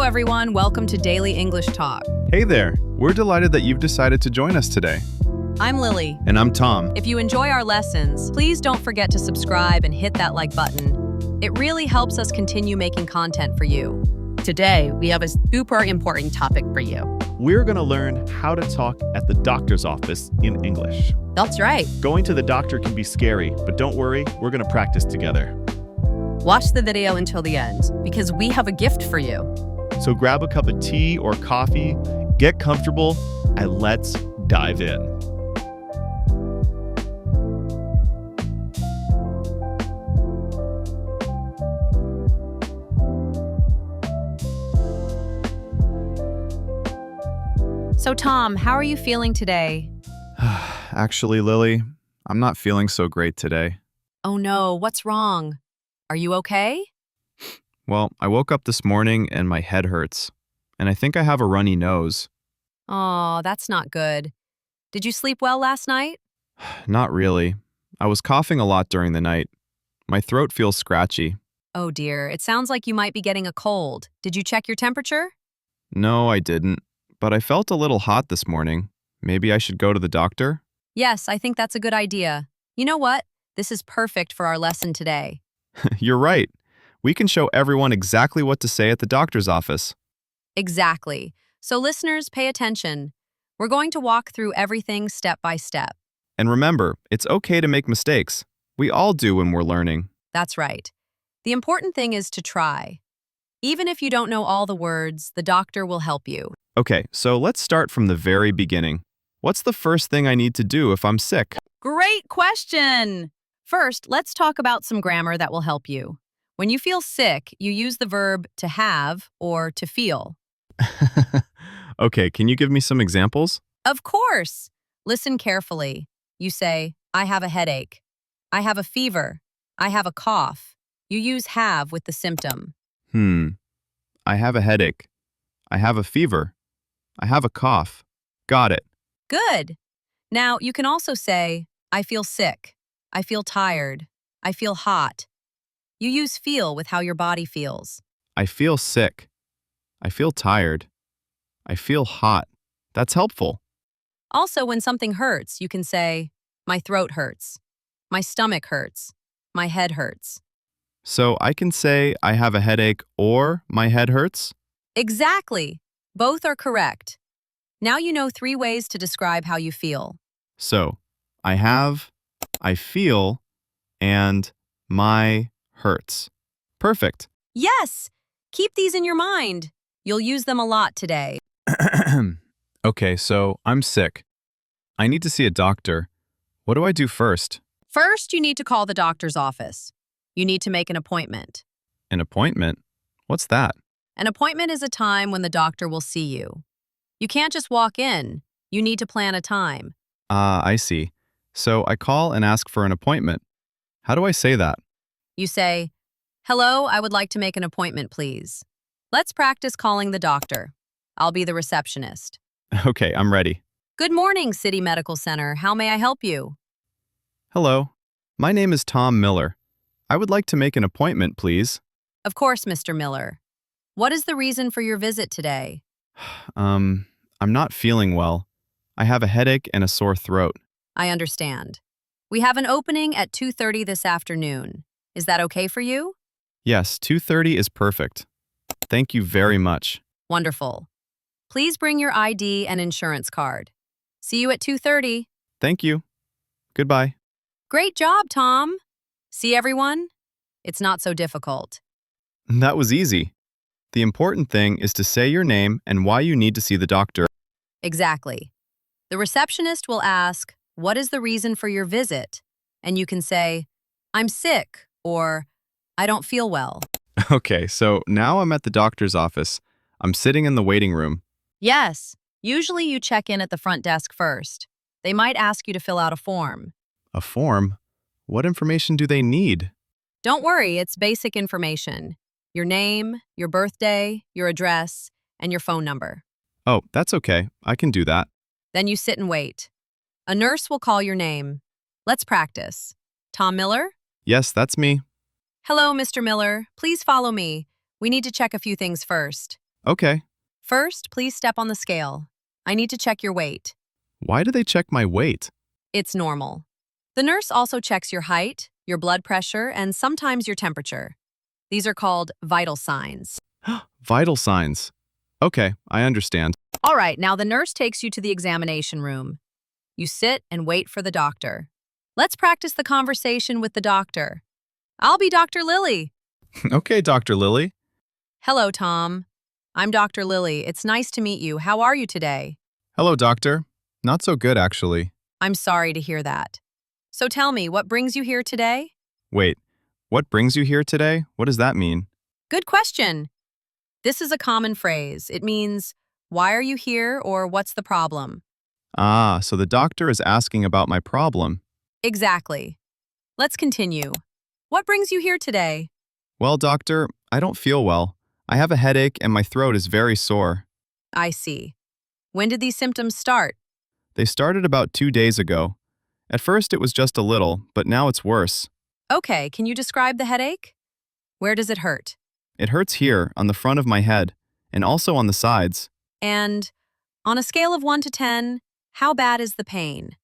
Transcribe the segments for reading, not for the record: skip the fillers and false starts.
everyone. Welcome to Daily English Talk. Hey there! We're delighted that you've decided to join us today. I'm Lily. And I'm Tom. If you enjoy our lessons, please don't forget to subscribe and hit that like button. It really helps us continue making content for you. Today, we have a super important topic for you. We're going to learn how to talk at the doctor's office in English. That's right. Going to the doctor can be scary, but don't worry, we're going to practice together. Watch the video until the end because we have a gift for you. So grab a cup of tea or coffee, get comfortable, and let's dive in. So Tom, how are you feeling today? Actually, Lily, I'm not feeling so great today. Oh no, what's wrong? Are you okay? Well, I woke up this morning and my head hurts, and I think I have a runny nose. Oh, that's not good. Did you sleep well last night? Not really. I was coughing a lot during the night. My throat feels scratchy. Oh dear, it sounds like you might be getting a cold. Did you check your temperature? No, I didn't. But I felt a little hot this morning. Maybe I should go to the doctor? Yes, I think that's a good idea. You know what? This is perfect for our lesson today. You're right. We can show everyone exactly what to say at the doctor's office. Exactly. So listeners, pay attention. We're going to walk through everything step by step. And remember, it's okay to make mistakes. We all do when we're learning. That's right. The important thing is to try. Even if you don't know all the words, the doctor will help you. Okay, so let's start from the very beginning. What's the first thing I need to do if I'm sick? Great question! First, let's talk about some grammar that will help you. When you feel sick, you use the verb to have or to feel. Okay, can you give me some examples? Of course! Listen carefully. You say, I have a headache. I have a fever. I have a cough. You use have with the symptom. I have a headache. I have a fever. I have a cough. Got it. Good! Now, you can also say, I feel sick. I feel tired. I feel hot. You use feel with how your body feels. I feel sick. I feel tired. I feel hot. That's helpful. Also, when something hurts, you can say, my throat hurts. My stomach hurts. My head hurts. So I can say I have a headache or my head hurts? Exactly! Both are correct. Now you know 3 ways to describe how you feel. So I have, I feel, and my hurts. Perfect. Yes! Keep these in your mind. You'll use them a lot today. Okay, so I'm sick. I need to see a doctor. What do I do first? First, you need to call the doctor's office. You need to make an appointment. An appointment? What's that? An appointment is a time when the doctor will see you. You can't just walk in. You need to plan a time. I see. So I call and ask for an appointment. How do I say that? You say, hello, I would like to make an appointment, please. Let's practice calling the doctor. I'll be the receptionist. Okay, I'm ready. Good morning, City Medical Center. How may I help you? Hello. My name is Tom Miller. I would like to make an appointment, please. Of course, Mr. Miller. What is the reason for your visit today? I'm not feeling well. I have a headache and a sore throat. I understand. We have an opening at 2:30 this afternoon. Is that okay for you? Yes, 2:30 is perfect. Thank you very much. Wonderful. Please bring your ID and insurance card. See you at 2:30. Thank you. Goodbye. Great job, Tom. See everyone? It's not so difficult. That was easy. The important thing is to say your name and why you need to see the doctor. Exactly. The receptionist will ask, what is the reason for your visit? And you can say, I'm sick, or I don't feel well. Okay, so now I'm at the doctor's office. I'm sitting in the waiting room. Yes, usually you check in at the front desk first. They might ask you to fill out a form. A form? What information do they need? Don't worry, it's basic information. Your name, your birthday, your address, and your phone number. Oh, that's okay. I can do that. Then you sit and wait. A nurse will call your name. Let's practice. Tom Miller? Yes, that's me. Hello, Mr. Miller. Please follow me. We need to check a few things first. Okay. First, please step on the scale. I need to check your weight. Why do they check my weight? It's normal. The nurse also checks your height, your blood pressure, and sometimes your temperature. These are called vital signs. Vital signs. Okay, I understand. All right, now the nurse takes you to the examination room. You sit and wait for the doctor. Let's practice the conversation with the doctor. I'll be Dr. Lily. Okay, Dr. Lily. Hello, Tom. I'm Dr. Lily. It's nice to meet you. How are you today? Hello, doctor. Not so good, actually. I'm sorry to hear that. So tell me, what brings you here today? Wait, what brings you here today? What does that mean? Good question. This is a common phrase. It means, why are you here or what's the problem? Ah, so the doctor is asking about my problem. Exactly. Let's continue. What brings you here today? Well, doctor, I don't feel well. I have a headache and my throat is very sore. I see. When did these symptoms start? They started about 2 days ago. At first it was just a little, but now it's worse. Okay, can you describe the headache? Where does it hurt? It hurts here, on the front of my head, and also on the sides. And on a scale of 1 to 10, how bad is the pain?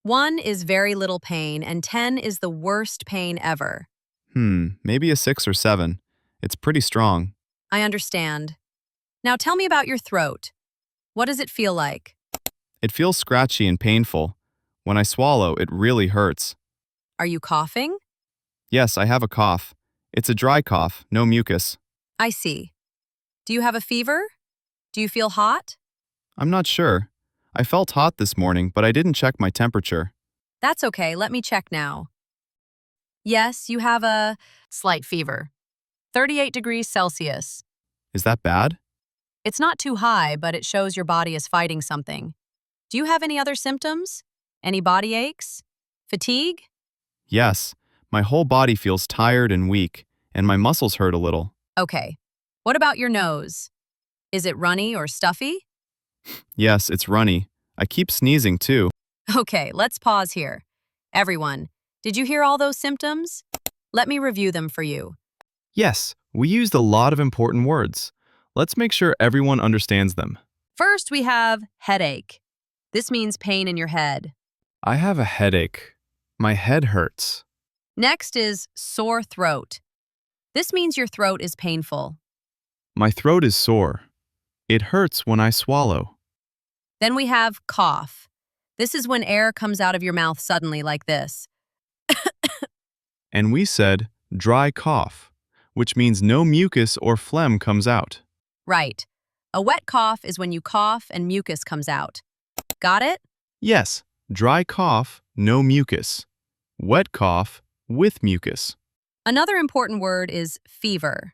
1 is very little pain and 10 is the worst pain ever. Maybe a 6 or 7. It's pretty strong. I understand. Now tell me about your throat. What does it feel like? It feels scratchy and painful. When I swallow, it really hurts. Are you coughing? Yes, I have a cough. It's a dry cough, no mucus. I see. Do you have a fever? Do you feel hot? I'm not sure. I felt hot this morning, but I didn't check my temperature. That's okay, let me check now. Yes, you have a slight fever. 38 degrees Celsius. Is that bad? It's not too high, but it shows your body is fighting something. Do you have any other symptoms? Any body aches? Fatigue? Yes. My whole body feels tired and weak, and my muscles hurt a little. Okay. What about your nose? Is it runny or stuffy? Yes, it's runny. I keep sneezing too. Okay, let's pause here. Everyone, did you hear all those symptoms? Let me review them for you. Yes, we used a lot of important words. Let's make sure everyone understands them. First, we have headache. This means pain in your head. I have a headache. My head hurts. Next is sore throat. This means your throat is painful. My throat is sore. It hurts when I swallow. Then we have cough. This is when air comes out of your mouth suddenly like this. And we said dry cough, which means no mucus or phlegm comes out. Right. A wet cough is when you cough and mucus comes out. Got it? Yes, dry cough, no mucus. Wet cough, with mucus. Another important word is fever.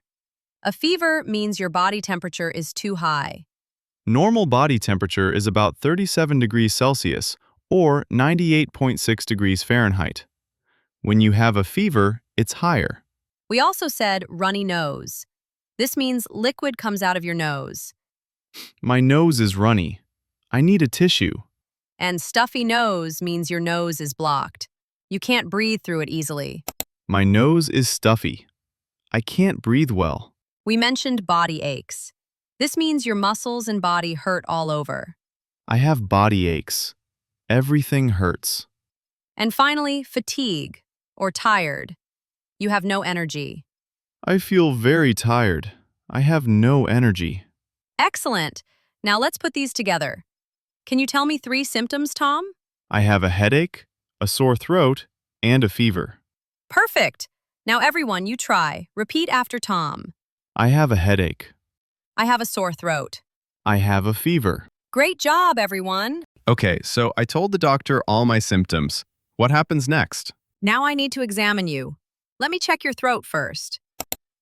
A fever means your body temperature is too high. Normal body temperature is about 37 degrees Celsius or 98.6 degrees Fahrenheit. When you have a fever, it's higher. We also said runny nose. This means liquid comes out of your nose. My nose is runny. I need a tissue. And stuffy nose means your nose is blocked. You can't breathe through it easily. My nose is stuffy. I can't breathe well. We mentioned body aches. This means your muscles and body hurt all over. I have body aches. Everything hurts. And finally, fatigue, or tired. You have no energy. I feel very tired. I have no energy. Excellent. Now let's put these together. Can you tell me 3 symptoms, Tom? I have a headache, a sore throat, and a fever. Perfect. Now everyone, you try. Repeat after Tom. I have a headache. I have a sore throat. I have a fever. Great job, everyone. Okay, so I told the doctor all my symptoms. What happens next? Now I need to examine you. Let me check your throat first.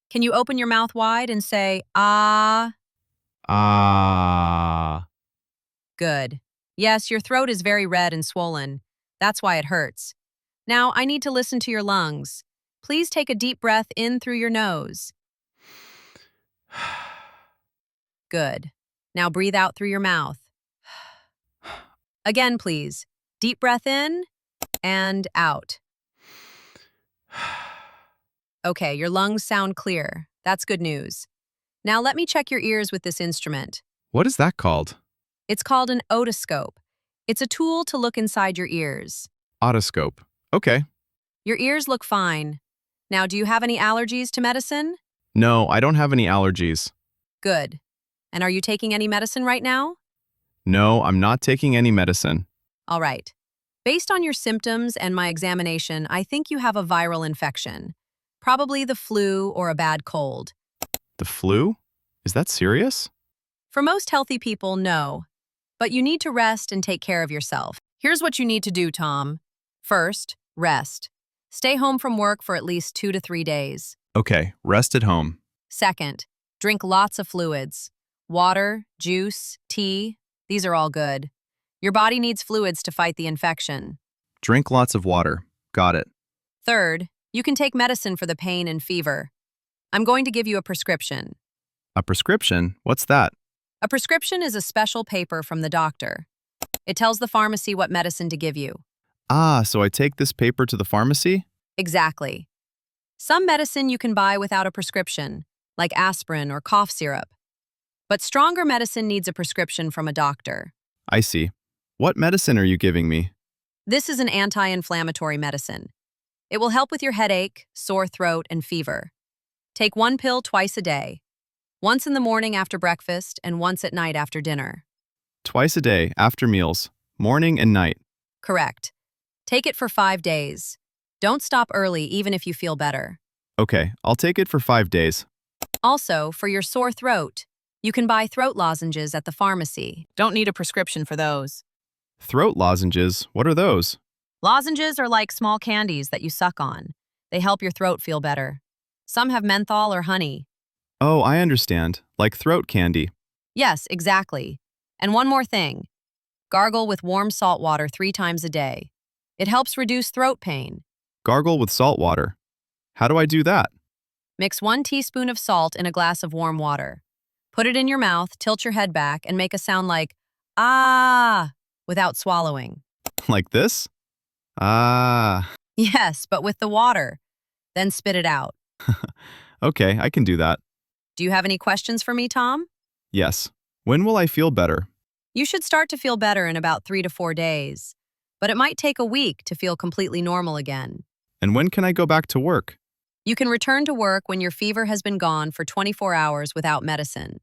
Can you open your mouth wide and say, ah? Ah. Good. Yes, your throat is very red and swollen. That's why it hurts. Now I need to listen to your lungs. Please take a deep breath in through your nose. Good. Now breathe out through your mouth. Again, please. Deep breath in and out. Okay, your lungs sound clear. That's good news. Now let me check your ears with this instrument. What is that called? It's called an otoscope. It's a tool to look inside your ears. Otoscope. Okay. Your ears look fine. Now, do you have any allergies to medicine? No, I don't have any allergies. Good. And are you taking any medicine right now? No, I'm not taking any medicine. All right. Based on your symptoms and my examination, I think you have a viral infection. Probably the flu or a bad cold. The flu? Is that serious? For most healthy people, no. But you need to rest and take care of yourself. Here's what you need to do, Tom. First, rest. Stay home from work for at least 2 to 3 days. Okay, rest at home. Second, drink lots of fluids. Water, juice, tea, these are all good. Your body needs fluids to fight the infection. Drink lots of water. Got it. Third, you can take medicine for the pain and fever. I'm going to give you a prescription. A prescription? What's that? A prescription is a special paper from the doctor. It tells the pharmacy what medicine to give you. Ah, so I take this paper to the pharmacy? Exactly. Some medicine you can buy without a prescription, like aspirin or cough syrup. But stronger medicine needs a prescription from a doctor. I see. What medicine are you giving me? This is an anti-inflammatory medicine. It will help with your headache, sore throat, and fever. Take 1 pill twice a day. Once in the morning after breakfast and once at night after dinner. Twice a day, after meals, morning and night. Correct. Take it for 5 days. Don't stop early even if you feel better. Okay, I'll take it for 5 days. Also, for your sore throat, you can buy throat lozenges at the pharmacy. Don't need a prescription for those. Throat lozenges, what are those? Lozenges are like small candies that you suck on. They help your throat feel better. Some have menthol or honey. Oh, I understand. Like throat candy. Yes, exactly. And one more thing. Gargle with warm salt water 3 times a day. It helps reduce throat pain. Gargle with salt water. How do I do that? Mix 1 teaspoon of salt in a glass of warm water. Put it in your mouth, tilt your head back, and make a sound like, ah, without swallowing. Like this? Ah. Yes, but with the water. Then spit it out. Okay, I can do that. Do you have any questions for me, Tom? Yes. When will I feel better? You should start to feel better in about 3 to 4 days. But it might take a week to feel completely normal again. And when can I go back to work? You can return to work when your fever has been gone for 24 hours without medicine.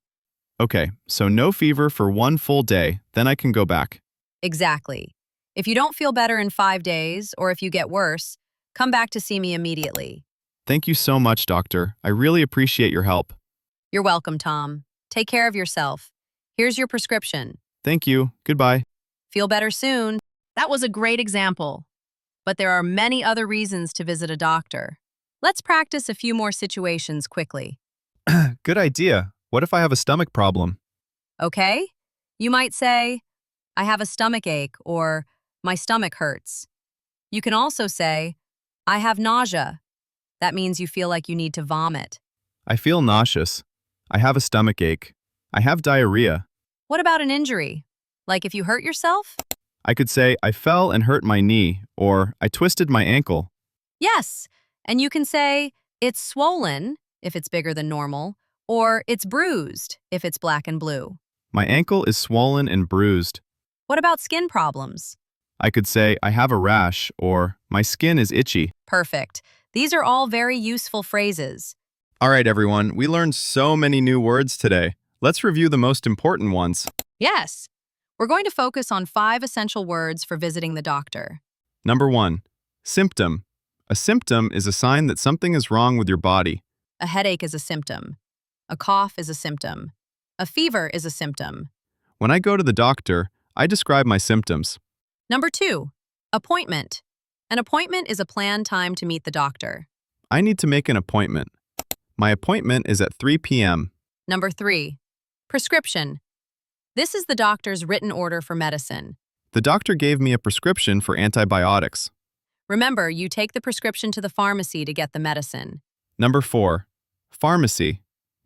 Okay, so no fever for 1 full day, then I can go back. Exactly. If you don't feel better in 5 days, or if you get worse, come back to see me immediately. Thank you so much, doctor. I really appreciate your help. You're welcome, Tom. Take care of yourself. Here's your prescription. Thank you. Goodbye. Feel better soon. That was a great example. But there are many other reasons to visit a doctor. Let's practice a few more situations quickly. Good idea. What if I have a stomach problem? Okay? You might say, I have a stomach ache, or my stomach hurts. You can also say, I have nausea. That means you feel like you need to vomit. I feel nauseous. I have a stomach ache. I have diarrhea. What about an injury? Like if you hurt yourself? I could say, I fell and hurt my knee, or I twisted my ankle. Yes, and you can say, it's swollen, if it's bigger than normal, or it's bruised, if it's black and blue. My ankle is swollen and bruised. What about skin problems? I could say, I have a rash, or my skin is itchy. Perfect. These are all very useful phrases. All right, everyone, we learned so many new words today. Let's review the most important ones. Yes. We're going to focus on 5 essential words for visiting the doctor. Number 1, symptom. A symptom is a sign that something is wrong with your body. A headache is a symptom. A cough is a symptom. A fever is a symptom. When I go to the doctor, I describe my symptoms. Number 2, appointment. An appointment is a planned time to meet the doctor. I need to make an appointment. My appointment is at 3 p.m. Number 3, prescription. This is the doctor's written order for medicine. The doctor gave me a prescription for antibiotics. Remember, you take the prescription to the pharmacy to get the medicine. Number 4, pharmacy.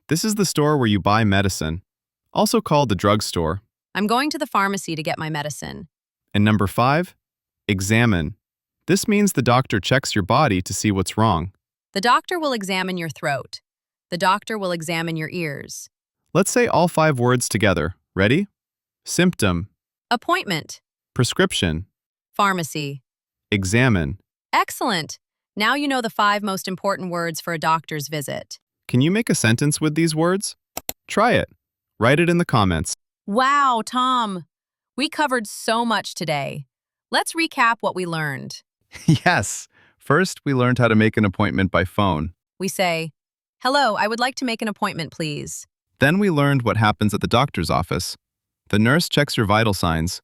This is the store where you buy medicine, also called the drugstore. I'm going to the pharmacy to get my medicine. And number 5, examine. This means the doctor checks your body to see what's wrong. The doctor will examine your throat. The doctor will examine your ears. Let's say all 5 words together. Ready? Symptom, Appointment. prescription, Pharmacy. examine. Excellent. Now you know the 5 most important words for a doctor's visit. Can you make a sentence with these words? Try it. Write it in the comments. Wow, Tom. We covered so much today. Let's recap what we learned. Yes. First, we learned how to make an appointment by phone. We say, "Hello, I would like to make an appointment, please." Then we learned what happens at the doctor's office. The nurse checks your vital signs.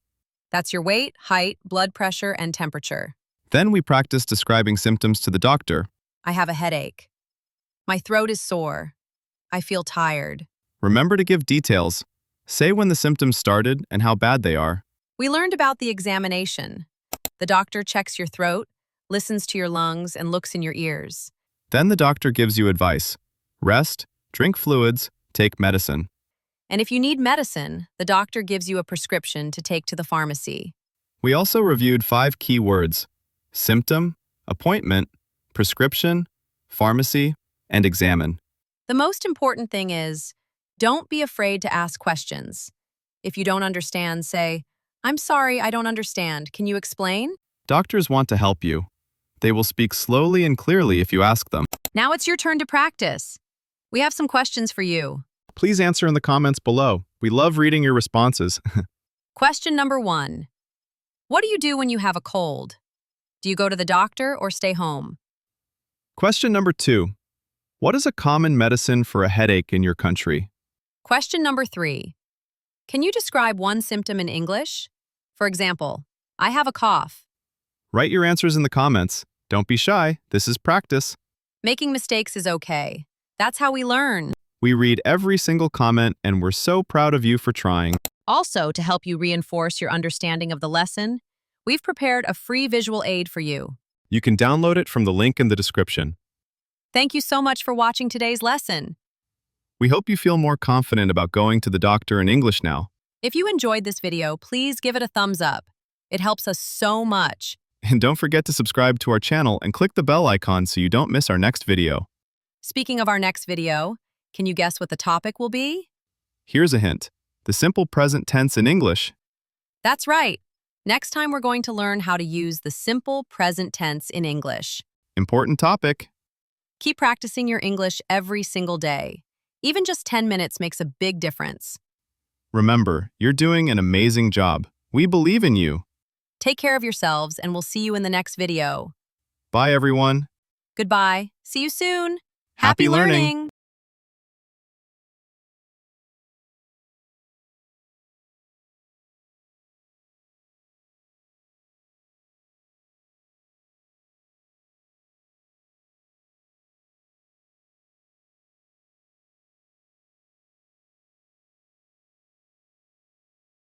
That's your weight, height, blood pressure, and temperature. Then we practiced describing symptoms to the doctor. I have a headache. My throat is sore. I feel tired. Remember to give details. Say when the symptoms started and how bad they are. We learned about the examination. The doctor checks your throat, listens to your lungs, and looks in your ears. Then the doctor gives you advice. Rest, drink fluids, take medicine. And if you need medicine, the doctor gives you a prescription to take to the pharmacy. We also reviewed 5 key words: symptom, appointment, prescription, pharmacy, and examine. The most important thing is, don't be afraid to ask questions. If you don't understand, say, "I'm sorry, I don't understand. Can you explain?" Doctors want to help you. They will speak slowly and clearly if you ask them. Now it's your turn to practice. We have some questions for you. Please answer in the comments below. We love reading your responses. Question number 1. What do you do when you have a cold? Do you go to the doctor or stay home? Question number 2. What is a common medicine for a headache in your country? Question number 3. Can you describe one symptom in English? For example, I have a cough. Write your answers in the comments. Don't be shy. This is practice. Making mistakes is okay. That's how we learn. We read every single comment and we're so proud of you for trying. Also, to help you reinforce your understanding of the lesson, we've prepared a free visual aid for you. You can download it from the link in the description. Thank you so much for watching today's lesson. We hope you feel more confident about going to the doctor in English now. If you enjoyed this video, please give it a thumbs up. It helps us so much. And don't forget to subscribe to our channel and click the bell icon so you don't miss our next video. Speaking of our next video, can you guess what the topic will be? Here's a hint. The simple present tense in English. That's right. Next time we're going to learn how to use the simple present tense in English. Important topic. Keep practicing your English every single day. Even just 10 minutes makes a big difference. Remember, you're doing an amazing job. We believe in you. Take care of yourselves, and we'll see you in the next video. Bye, everyone. Goodbye. See you soon. Happy learning.